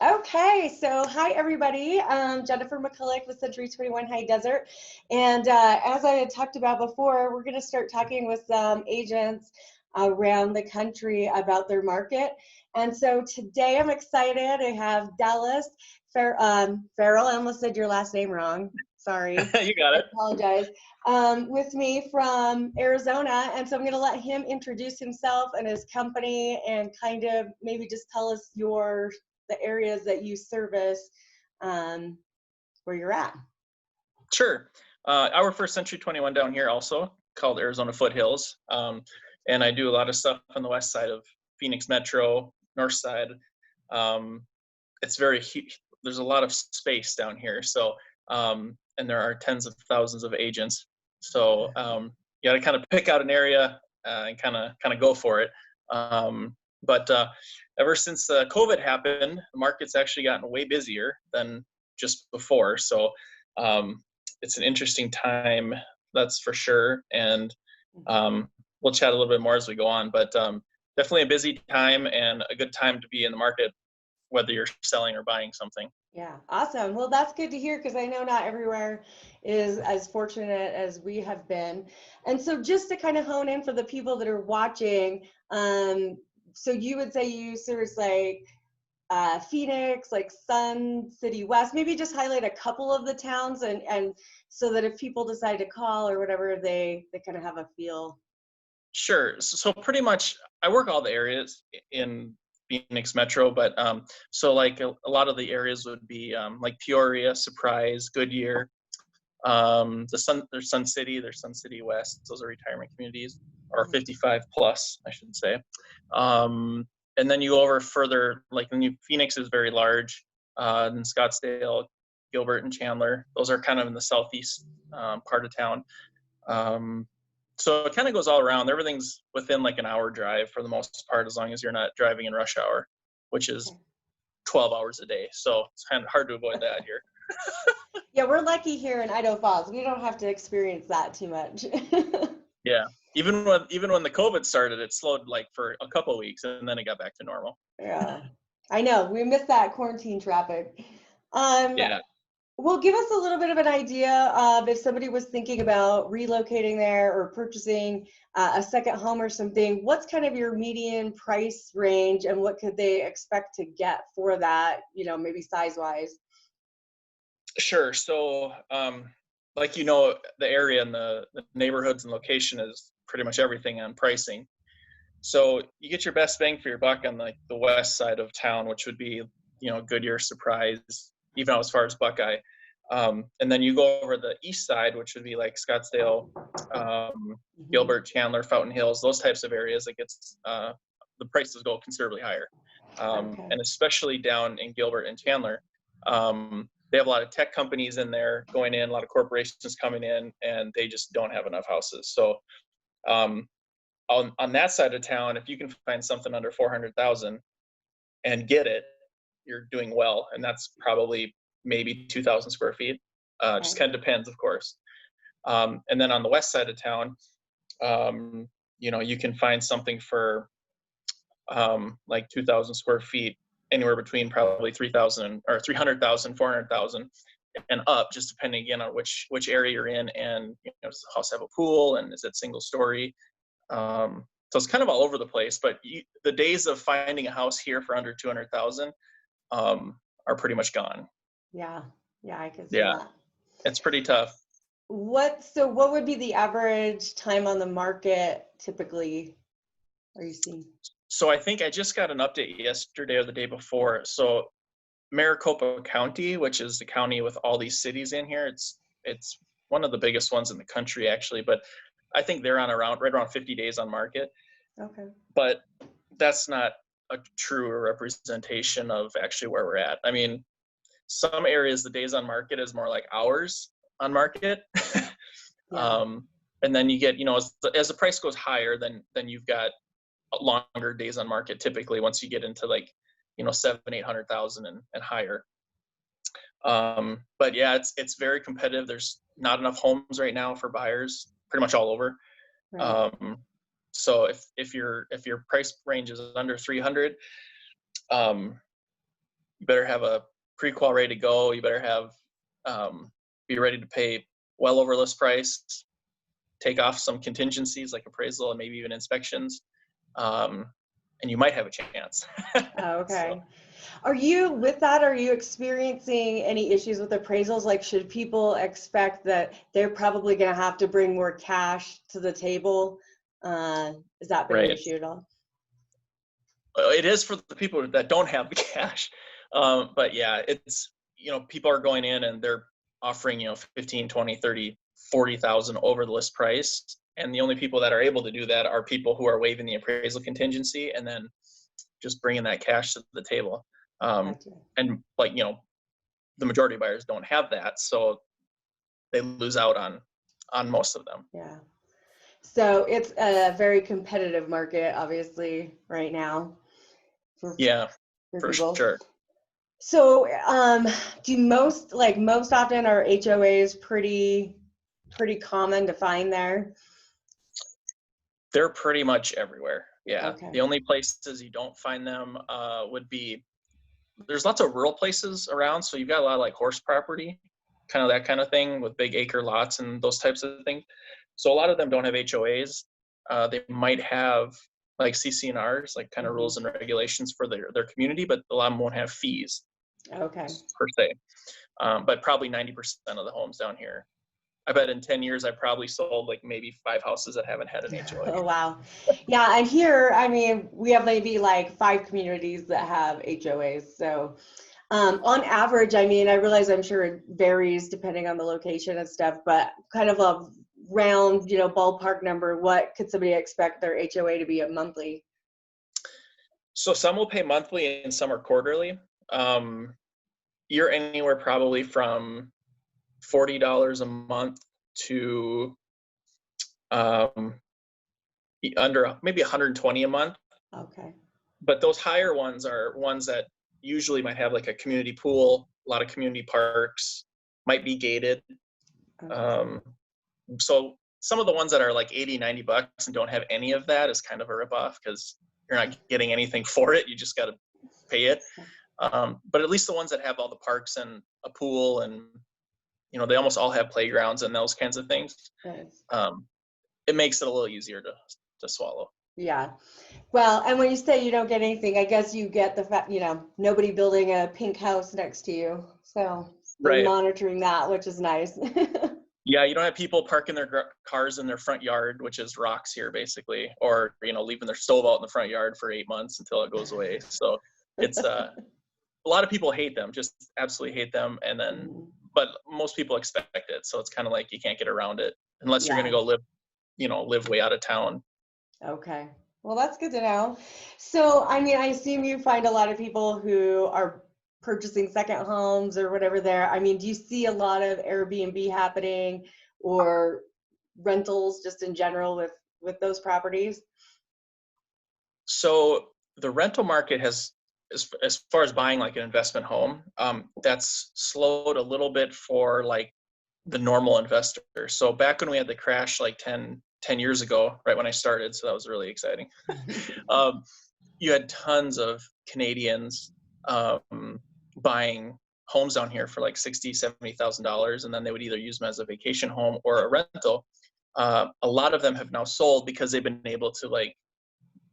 Okay, so hi everybody. Jennifer McCulloch with Century 21 High Desert. And as I had talked about before, we're going to start talking with some agents around the country about their market. And so today I'm excited. I have Dallas Farrell. I almost said your last name wrong. Sorry. You got I it. apologize. With me from Arizona. And so I'm going to let him introduce himself and his company and kind of maybe just tell us the areas that you service, where you're at. Sure. I work for Century 21 down here also, called Arizona Foothills. And I do a lot of stuff on the west side of Phoenix Metro, north side. It's very huge. There's a lot of space down here. So, and there are tens of thousands of agents. So you got to kind of pick out an area and kind of go for it. But ever since COVID happened, the market's actually gotten way busier than just before. So it's an interesting time, that's for sure. And we'll chat a little bit more as we go on. But definitely a busy time and a good time to be in the market, whether you're selling or buying something. Yeah, awesome. Well, that's good to hear because I know not everywhere is as fortunate as we have been. And so just to kind of hone in for the people that are watching, so you would say you service like Phoenix, like Sun City West, maybe just highlight a couple of the towns and so that if people decide to call or whatever, they kind of have a feel. Sure. So pretty much I work all the areas in Phoenix Metro, but so like a lot of the areas would be like Peoria, Surprise, Goodyear, there's Sun City, there's Sun City West. Those are retirement communities, or 55 plus, I should say. And then you go over further, like Phoenix is very large. Then Scottsdale, Gilbert, and Chandler. Those are kind of in the southeast part of town. So it kind of goes all around. Everything's within like an hour drive for the most part, as long as you're not driving in rush hour, which is 12 hours a day. So it's kind of hard to avoid that here. Yeah, we're lucky here in Idaho Falls. We don't have to experience that too much. Yeah. Even when the COVID started, it slowed like for a couple of weeks and then it got back to normal. Yeah, I know. We missed that quarantine traffic. Yeah. Well, give us a little bit of an idea of if somebody was thinking about relocating there or purchasing a second home or something, what's kind of your median price range and what could they expect to get for that, maybe size-wise? Sure. So, like the area and the neighborhoods and location is pretty much everything on pricing. So you get your best bang for your buck on like the west side of town, which would be Goodyear, Surprise, even out as far as Buckeye. And then you go over the east side, which would be like Scottsdale, Gilbert, Chandler, Fountain Hills, those types of areas. It gets the prices go considerably higher, and especially down in Gilbert and Chandler. They have a lot of tech companies in there going in, a lot of corporations coming in, and they just don't have enough houses. So on that side of town, if you can find something under 400,000 and get it, you're doing well. And that's probably maybe 2,000 square feet. Just kind of depends, of course. And then on the west side of town, you can find something for like 2,000 square feet, anywhere between probably 3,000 or 300,000, 400,000 and up, just depending again on which area you're in, and does the house have a pool, and is it single story? So it's kind of all over the place. But the days of finding a house here for under 200,000 are pretty much gone. Yeah, I can see that. It's pretty tough. What would be the average time on the market typically are you seeing? So I think I just got an update yesterday or the day before. So Maricopa County, which is the county with all these cities in here, it's one of the biggest ones in the country actually, but I think they're right around 50 days on market. Okay. But that's not a true representation of actually where we're at. I mean, some areas the days on market is more like hours on market. Yeah. And then you get, as the price goes higher, then you've got longer days on market typically once you get into like 700,000-800,000 and higher. But yeah, it's very competitive. There's not enough homes right now for buyers pretty much all over. Right. So if your price range is under 300, you better have a pre-qual ready to go. You better have be ready to pay well over list price, take off some contingencies like appraisal and maybe even inspections, and you might have a chance. Okay. So, Are you, with that, are you experiencing any issues with appraisals? Like, should people expect that they're probably going to have to bring more cash to the table? Has that been an right. issue at all? It is for the people that don't have the cash. But yeah, it's, people are going in and they're offering, 15, 20, 30, 40,000 over the list price. And the only people that are able to do that are people who are waiving the appraisal contingency and then just bringing that cash to the table. Gotcha. And like, the majority of buyers don't have that. So they lose out on most of them. Yeah. So it's a very competitive market, obviously, right now Yeah, for for people. sure. So, do most often are HOAs pretty common to find there? They're pretty much everywhere. Yeah. Okay. The only places you don't find them would be, there's lots of rural places around. So you've got a lot of like horse property, kind of that kind of thing with big acre lots and those types of things. So a lot of them don't have HOAs. They might have like CC&Rs, like kind of rules and regulations for their community, but a lot of them won't have fees Okay. per se. But probably 90% of the homes down here, I bet in 10 years, I probably sold like maybe 5 houses that haven't had an HOA. Oh, wow. Yeah, and here, I mean, we have maybe like 5 communities that have HOAs. So on average, I mean, I realize I'm sure it varies depending on the location and stuff, but kind of a round, ballpark number, what could somebody expect their HOA to be a monthly? So some will pay monthly and some are quarterly. You're anywhere probably from $40 a month to under maybe 120 a month. Okay. But those higher ones are ones that usually might have like a community pool, a lot of community parks, might be gated. Okay. So some of the ones that are like 80, $90 and don't have any of that is kind of a ripoff because you're not getting anything for it. You just got to pay it. But at least the ones that have all the parks and a pool and, they almost all have playgrounds and those kinds of things. Nice. It makes it a little easier to swallow. Yeah. Well, and when you say you don't get anything, I guess you get the fact, nobody building a pink house next to you. So they're Right. monitoring that, which is nice. Yeah, you don't have people parking their cars in their front yard, which is rocks here basically, or leaving their stove out in the front yard for 8 months until it goes away. So it's a lot of people hate them, just absolutely hate them, and then but most people expect it, so it's kind of like you can't get around it unless you're Yeah. going to go live way out of town. Okay. Well, that's good to know. So, I mean, I assume you find a lot of people who are purchasing second homes or whatever there. I mean, do you see a lot of Airbnb happening or rentals just in general with those properties? So the rental market has, as far as buying like an investment home, that's slowed a little bit for like the normal investor. So back when we had the crash like 10 years ago, right when I started, so that was really exciting. You had tons of Canadians buying homes down here for like $60,000, $70,000, and then they would either use them as a vacation home or a rental. A lot of them have now sold because they've been able to like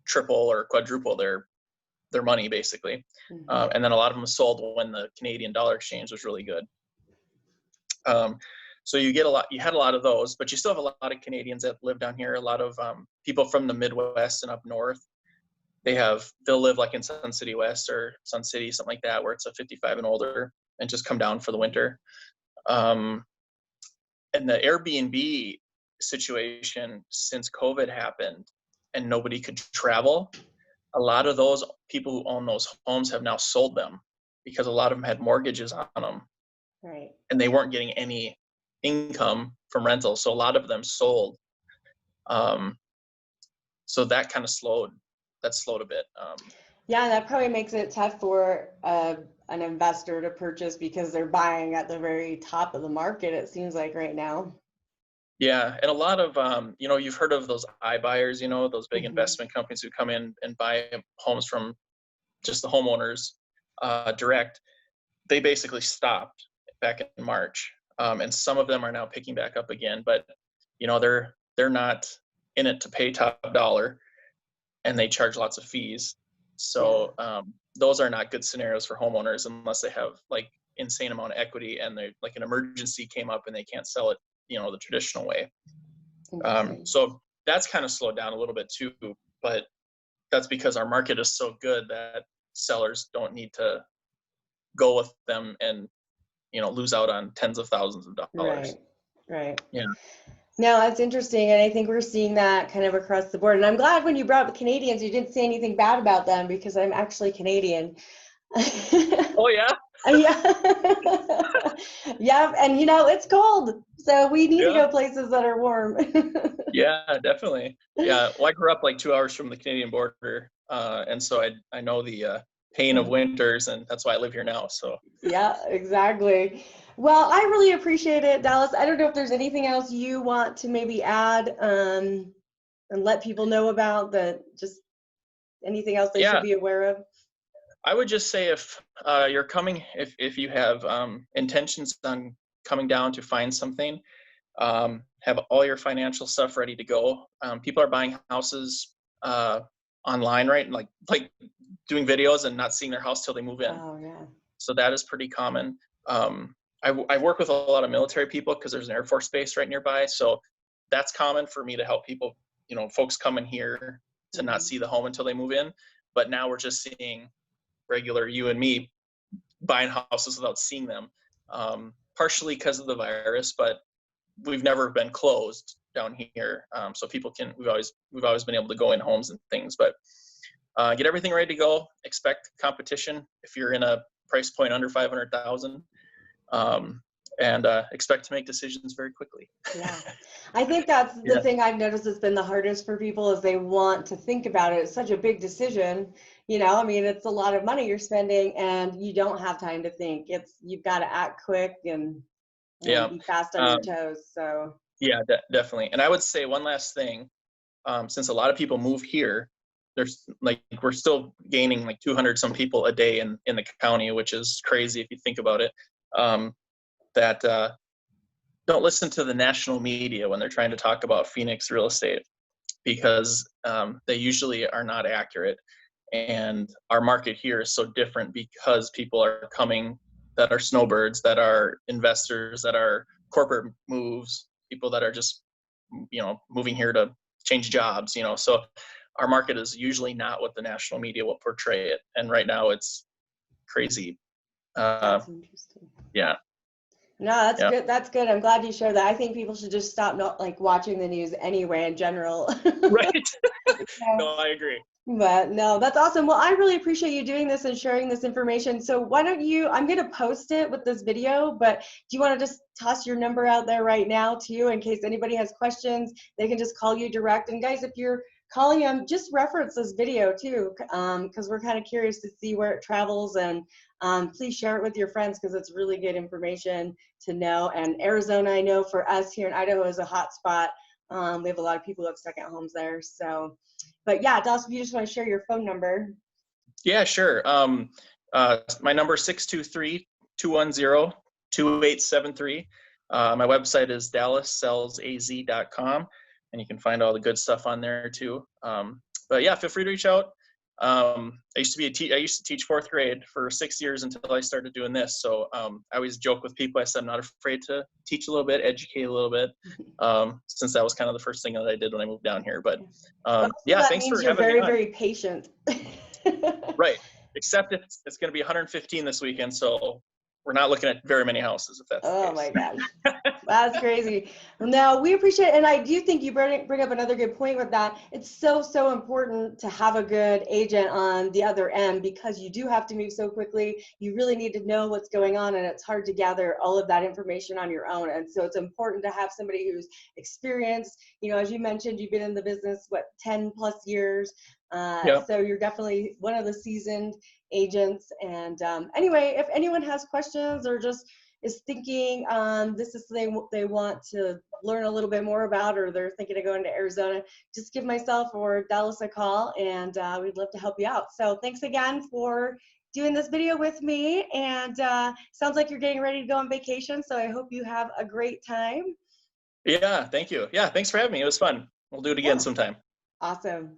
triple or quadruple their money basically. And then a lot of them sold when the Canadian dollar exchange was really good. So you had a lot of those, but you still have a lot of Canadians that live down here. A lot of people from the Midwest and up north. They'll live like in Sun City West or Sun City, something like that, where it's a 55 and older, and just come down for the winter. And the Airbnb situation, since COVID happened and nobody could travel, a lot of those people who own those homes have now sold them because a lot of them had mortgages on them. Right. And they weren't getting any income from rentals. So a lot of them sold. So that kind of slowed a bit. Yeah, that probably makes it tough for an investor to purchase because they're buying at the very top of the market, it seems like right now. Yeah, and a lot of, you've heard of those iBuyers, those big investment companies who come in and buy homes from just the homeowners. direct, they basically stopped back in March. And some of them are now picking back up again, but they're not in it to pay top dollar, and they charge lots of fees. So those are not good scenarios for homeowners unless they have like insane amount of equity and they like an emergency came up and they can't sell it, the traditional way. So that's kind of slowed down a little bit too, but that's because our market is so good that sellers don't need to go with them and lose out on tens of thousands of dollars. Right. Yeah. No, that's interesting. And I think we're seeing that kind of across the board. And I'm glad when you brought up the Canadians, you didn't say anything bad about them, because I'm actually Canadian. Oh, yeah? Yeah. Yeah. And it's cold. So we need to go places that are warm. Yeah, definitely. Yeah. Well, I grew up like 2 hours from the Canadian border. And so I know the pain of winters, and that's why I live here now. So yeah, exactly. Well, I really appreciate it, Dallas. I don't know if there's anything else you want to maybe add and let people know about, that just anything else they should be aware of. I would just say if you're coming, if you have intentions on coming down to find something, have all your financial stuff ready to go. People are buying houses online, right? Like doing videos and not seeing their house till they move in. Oh, yeah. So that is pretty common. I work with a lot of military people because there's an Air Force base right nearby. So that's common for me to help people, folks come in here to not see the home until they move in. But now we're just seeing regular you and me buying houses without seeing them, partially because of the virus, but we've never been closed down here. So people we've always been able to go in homes and things, but get everything ready to go. Expect competition if you're in a price point under 500,000, and expect to make decisions very quickly. Yeah, I think that's the thing I've noticed has been the hardest for people, is they want to think about it. It's such a big decision. I mean, it's a lot of money you're spending and you don't have time to think. You've got to act quick and be fast on your toes. So yeah, definitely. And I would say one last thing, since a lot of people move here, we're still gaining like 200 some people a day in the county, which is crazy if you think about it. That don't listen to the national media when they're trying to talk about Phoenix real estate, because they usually are not accurate. And our market here is so different because people are coming that are snowbirds, that are investors, that are corporate moves, people that are just, moving here to change jobs, so our market is usually not what the national media will portray it. And right now it's crazy. that's interesting. Yeah. No, that's good. That's good. I'm glad you shared that. I think people should just stop not watching the news anyway in general. Right. No, I agree. But no, that's awesome. Well, I really appreciate you doing this and sharing this information. So why don't I'm going to post it with this video, but do you want to just toss your number out there right now too, in case anybody has questions? They can just call you direct. And guys, if you're calling them, just reference this video too, because we're kind of curious to see where it travels. And please share it with your friends, because it's really good information to know. And Arizona, I know for us here in Idaho, is a hot spot. We have a lot of people who have second homes there. So, but yeah, Dallas, if you just want to share your phone number. Yeah, sure. My number is 623-210-2873. My website is DallasSellsAZ.com, and you can find all the good stuff on there too. But yeah, feel free to reach out. I used to teach fourth grade for 6 years until I started doing this. So I always joke with people. I said I'm not afraid to teach a little bit, educate a little bit, since that was kind of the first thing that I did when I moved down here. But yeah, thanks for having me on. You're very patient. Right. Except it's going to be 115 this weekend, so we're not looking at very many houses, if that's the case. My gosh, that's crazy. No, we appreciate it. And I do think you bring up another good point with that. It's so important to have a good agent on the other end, because you do have to move so quickly. You really need to know what's going on, and it's hard to gather all of that information on your own. And so it's important to have somebody who's experienced. As you mentioned, you've been in the business, 10 plus years. So you're definitely one of the seasoned agents. And anyway, if anyone has questions or just is thinking this is something they want to learn a little bit more about, or they're thinking of going to Arizona, just give myself or Dallas a call, and we'd love to help you out. So thanks again for doing this video with me, and sounds like you're getting ready to go on vacation, so I hope you have a great time. Yeah, thank you. Yeah, thanks for having me. It was fun. We'll do it again Yeah. sometime. Awesome.